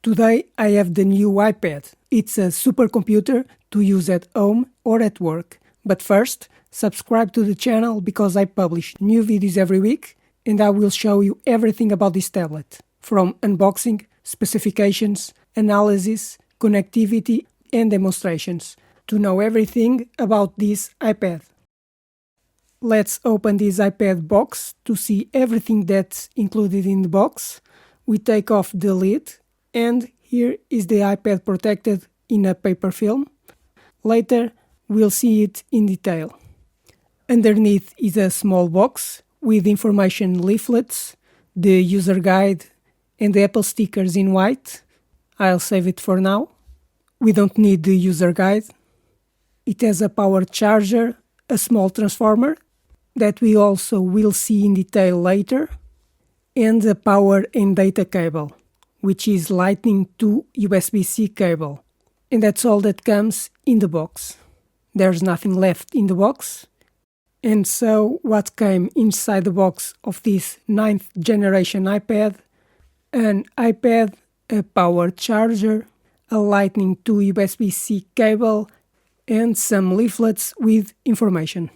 Today I have the new iPad. It's a supercomputer to use at home or at work. But first, subscribe to the channel because I publish new videos every week and I will show you everything about this tablet, from unboxing, specifications, analysis, connectivity and demonstrations, to know everything about this iPad. Let's open this iPad box to see everything that's included in the box. We take off the lid, and here is the iPad protected in a paper film. Later, we'll see it in detail. Underneath is a small box with information leaflets, the user guide, and the Apple stickers in white. I'll save it for now. We don't need the user guide. It has a power charger, a small transformer, that we also will see in detail later, and a power and data cable, which is Lightning to USB-C cable. And that's all that comes in the box. There's nothing left in the box. And so what came inside the box of this 9th generation iPad? An iPad, a power charger, a Lightning to USB-C cable, and some leaflets with information.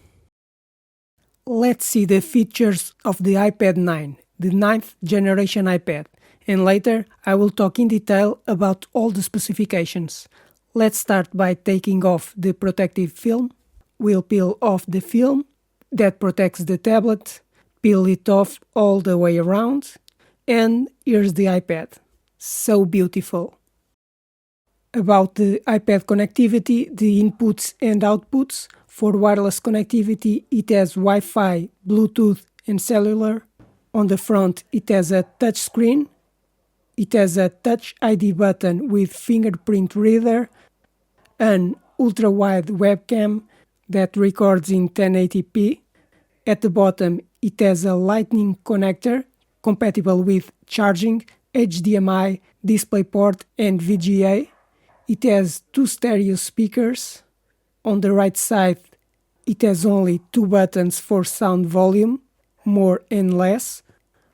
Let's see the features of the iPad 9, the 9th generation iPad, and later I will talk in detail about all the specifications. Let's start by taking off the protective film. We'll peel off the film that protects the tablet, peel it off all the way around, and here's the iPad. So beautiful. About the iPad connectivity, the inputs and outputs. For wireless connectivity, it has Wi-Fi, Bluetooth and cellular. On the front, it has a touch screen. It has a Touch ID button with fingerprint reader, an ultra-wide webcam that records in 1080p. At the bottom, it has a Lightning connector compatible with charging, HDMI, DisplayPort and VGA. It has 2 stereo speakers. On the right side, it has only 2 buttons for sound volume, more and less.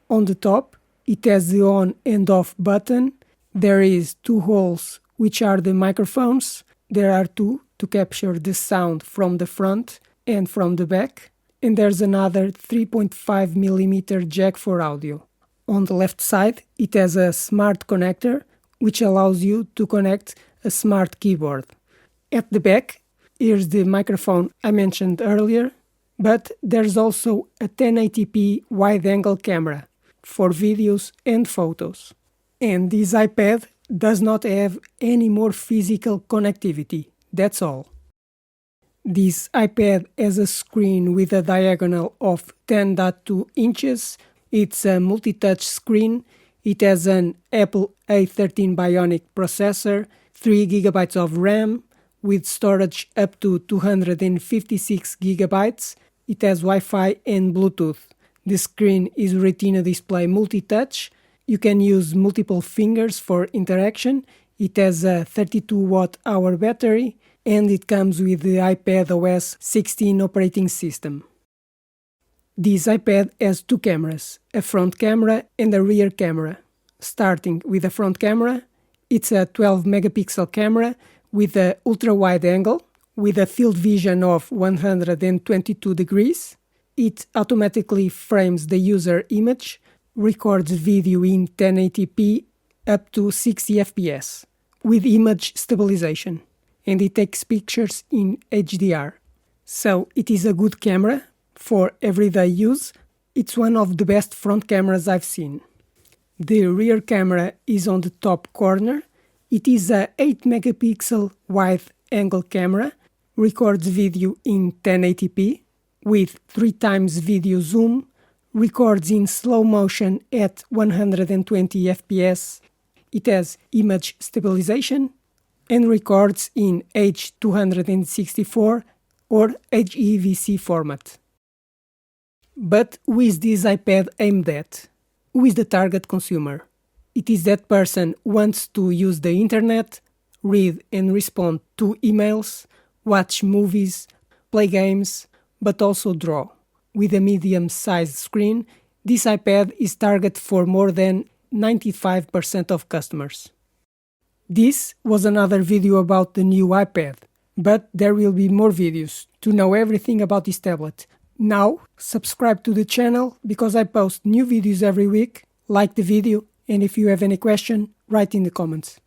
On the top, it has the on and off button. There is 2 holes, which are the microphones. There are 2 to capture the sound from the front and from the back. And there's another 3.5mm jack for audio. On the left side, it has a smart connector, which allows you to connect a smart keyboard. At the back, here's the microphone I mentioned earlier, but there's also a 1080p wide-angle camera for videos and photos. And this iPad does not have any more physical connectivity, that's all. This iPad has a screen with a diagonal of 10.2 inches. It's a multi-touch screen. It has an Apple A13 Bionic processor, 3 GB of RAM, with storage up to 256 GB. It has Wi-Fi and Bluetooth. The screen is Retina display multi-touch. You can use multiple fingers for interaction. It has a 32 watt-hour battery, and it comes with the iPad OS 16 operating system. This iPad has 2 cameras, a front camera and a rear camera. Starting with the front camera, it's a 12 megapixel camera with an ultra-wide angle, with a field vision of 122 degrees. It automatically frames the user image, records video in 1080p up to 60 fps, with image stabilization, and it takes pictures in HDR. So it is a good camera for everyday use. It's one of the best front cameras I've seen. The rear camera is on the top corner. It is a 8 megapixel wide-angle camera, records video in 1080p with 3 times video zoom, records in slow motion at 120 fps. It has image stabilization and records in H264 or HEVC format. But who is this iPad aimed at? Who is the target consumer? It is that person who wants to use the internet, read and respond to emails, watch movies, play games, but also draw. With a medium-sized screen, this iPad is targeted for more than 95% of customers. This was another video about the new iPad, but there will be more videos to know everything about this tablet. Now, subscribe to the channel because I post new videos every week, like the video, and if you have any question, write in the comments.